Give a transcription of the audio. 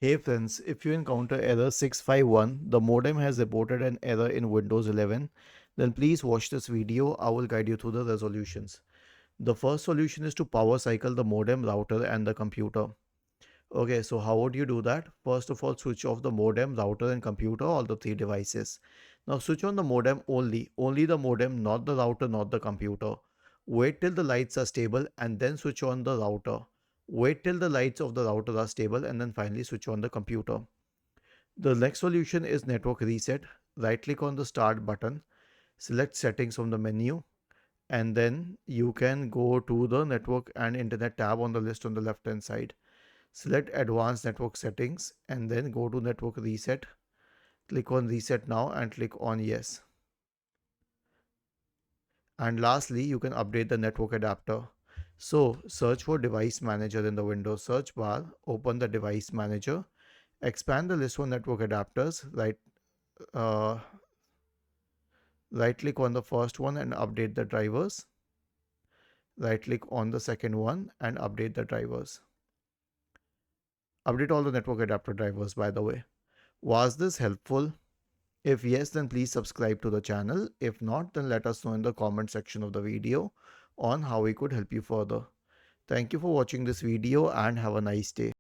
Hey friends, if you encounter error 651, the modem has reported an error in Windows 11, then please watch this video. I will guide you through the resolutions. The first solution is to power cycle the modem, router and the computer. Okay, so how would you do that? First of all, switch off the modem, router and computer, all the three devices. Now switch on the modem only the modem, not the router, not the computer. Wait till the lights are stable and then switch on the router. Wait till the lights of the router are stable and then finally switch on the computer. The next solution is network reset. Right click on the start button, select settings from the menu, and then you can go to the network and internet tab on the list on the left hand side. Select advanced network settings and then go to network reset. Click on reset now and click on yes. And lastly, you can update the network adapter. So search for device manager in the Windows search bar, open the device manager, expand the list for network adapters, uh, right click on the first one and update the drivers. Right click on the second one and update the drivers. Update all the network adapter drivers, by the way. Was this helpful? If yes, then please subscribe to the channel. If not, then let us know in the comment section of the video on how we could help you further. Thank you for watching this video and have a nice day.